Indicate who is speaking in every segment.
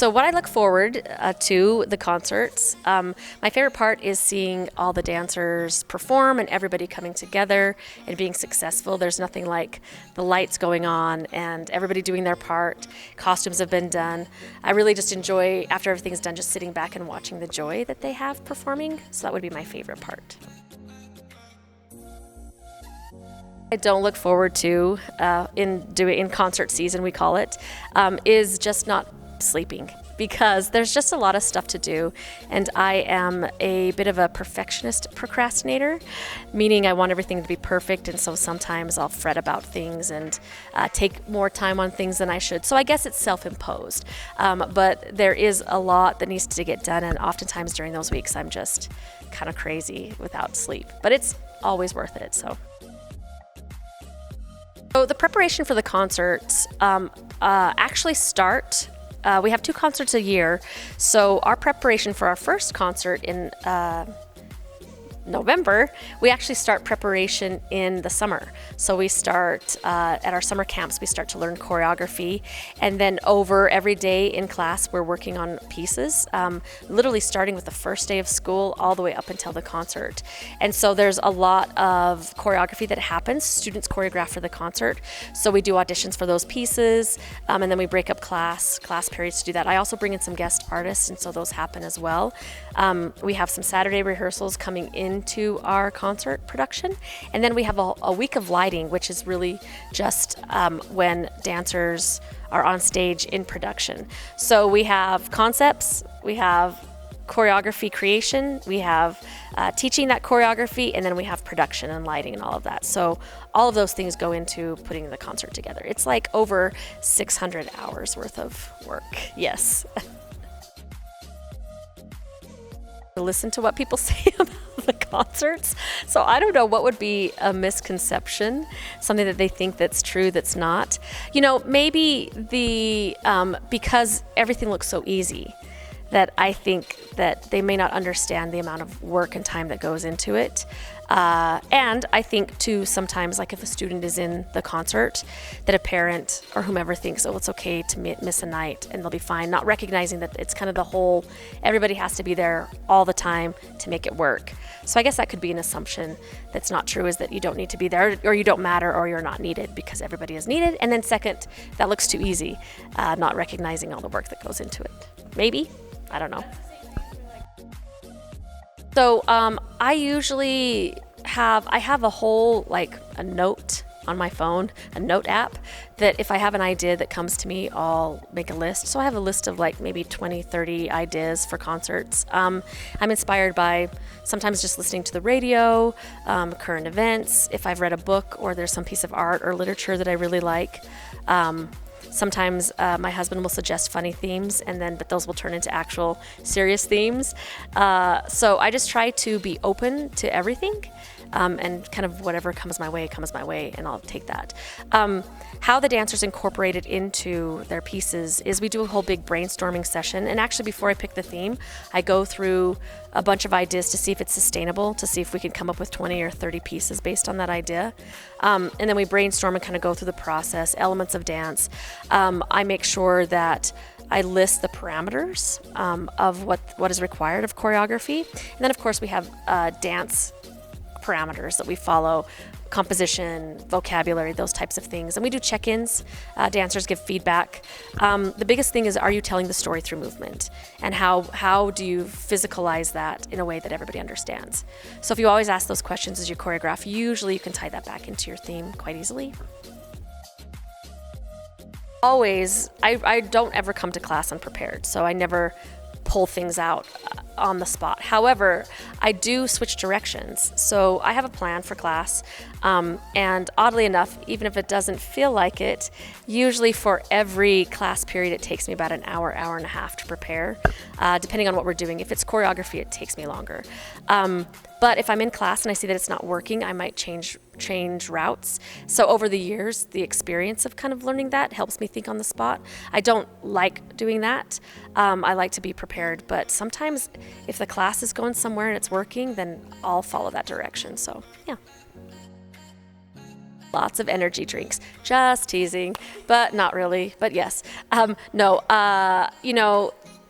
Speaker 1: So what I look forward to the concerts, my favorite part is seeing all the dancers perform and everybody coming together and being successful. There's nothing like the lights going on and everybody doing their part. Costumes have been done. I really just enjoy, after everything's done, just sitting back and watching the joy that they have performing. So that would be my favorite part. I don't look forward to in concert season, we call it, is just not sleeping, because there's just a lot of stuff to do, and I am a bit of a perfectionist procrastinator, meaning I want everything to be perfect, and so sometimes I'll fret about things and take more time on things than I should. So I guess it's self-imposed, but there is a lot that needs to get done, and oftentimes during those weeks I'm just kind of crazy without sleep, but it's always worth it. So the preparation for the concerts actually start. We have 2 concerts a year, so our preparation for our first concert in November, we actually start preparation in the summer. So we start at our summer camps, we start to learn choreography, and then over every day in class we're working on pieces, literally starting with the first day of school all the way up until the concert. And so there's a lot of choreography that happens. Students choreograph for the concert, so we do auditions for those pieces, and then we break up class periods to do that. I also bring in some guest artists, and so those happen as well. We have some Saturday rehearsals coming into our concert production, and then we have a week of lighting, which is really just when dancers are on stage in production. So we have concepts, we have choreography creation, we have teaching that choreography, and then we have production and lighting and all of that. So all of those things go into putting the concert together. It's like over 600 hours worth of work. Yes. Listen to what people say about the concerts. So I don't know what would be a misconception, something that they think that's true that's not. You know, maybe because everything looks so easy, that I think that they may not understand the amount of work and time that goes into it. And I think too, sometimes, like if a student is in the concert, that a parent or whomever thinks, oh, it's okay to miss a night and they'll be fine, not recognizing that it's kind of the whole, everybody has to be there all the time to make it work. So I guess that could be an assumption that's not true, is that you don't need to be there, or you don't matter, or you're not needed, because everybody is needed. And then second, that looks too easy, not recognizing all the work that goes into it. Maybe, I don't know. So I usually have a whole, like a note on my phone, a note app, that if I have an idea that comes to me, I'll make a list. So I have a list of like maybe 20, 30 ideas for concerts. I'm inspired by sometimes just listening to the radio, current events, if I've read a book or there's some piece of art or literature that I really like. Sometimes my husband will suggest funny themes, but those will turn into actual serious themes. So I just try to be open to everything, and kind of whatever comes my way, and I'll take that. How the dancers incorporate it into their pieces is we do a whole big brainstorming session. And actually, before I pick the theme, I go through a bunch of ideas to see if it's sustainable, to see if we can come up with 20 or 30 pieces based on that idea. And then we brainstorm and kind of go through the process, elements of dance. I make sure that I list the parameters of what is required of choreography. And then, of course, we have dance parameters that we follow, composition, vocabulary, those types of things. And we do check-ins. Dancers give feedback. The biggest thing is, are you telling the story through movement? And how do you physicalize that in a way that everybody understands? So if you always ask those questions as you choreograph, usually you can tie that back into your theme quite easily. Always, I don't ever come to class unprepared, so I never pull things out on the spot. However, I do switch directions. So I have a plan for class, and oddly enough, even if it doesn't feel like it, usually for every class period it takes me about an hour and a half to prepare, depending on what we're doing. If it's choreography, it takes me longer. But if I'm in class and I see that it's not working, I might change routes. So over the years, the experience of kind of learning that helps me think on the spot. I don't like doing that. I like to be prepared, but sometimes if the class is going somewhere and it's working, then I'll follow that direction. So yeah. Lots of energy drinks. Just teasing, but not really. But yes. No,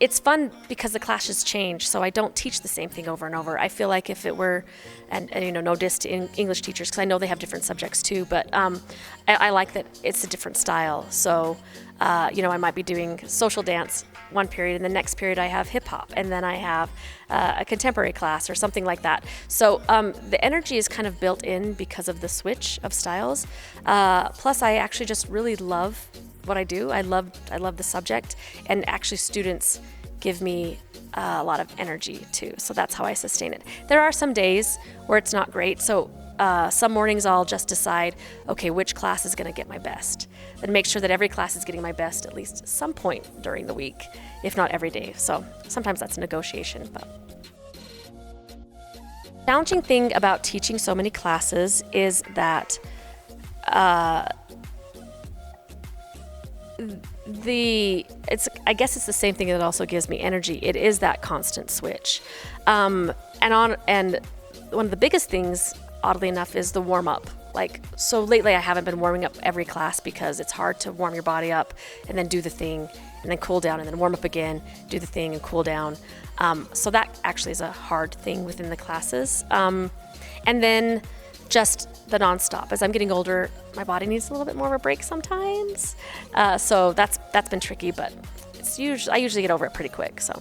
Speaker 1: it's fun because the classes change, so I don't teach the same thing over and over. I feel like if it were, and no diss to English teachers, because I know they have different subjects too, but I like that it's a different style. So, I might be doing social dance one period, and the next period I have hip hop, and then I have a contemporary class or something like that. So the energy is kind of built in because of the switch of styles. Plus, I actually just really love what I do. I love the subject, and actually students give me a lot of energy too. So that's how I sustain it. There are some days where it's not great. So some mornings I'll just decide, okay, which class is going to get my best, and make sure that every class is getting my best at least some point during the week, if not every day. So sometimes that's a negotiation. But the challenging thing about teaching so many classes is that I guess it's the same thing that also gives me energy. It is that constant switch. And one of the biggest things, oddly enough, is the warm up. So lately I haven't been warming up every class because it's hard to warm your body up and then do the thing and then cool down and then warm up again, do the thing and cool down. So that actually is a hard thing within the classes. And then just the nonstop. As I'm getting older, my body needs a little bit more of a break sometimes. So that's been tricky, but I usually get over it pretty quick. So.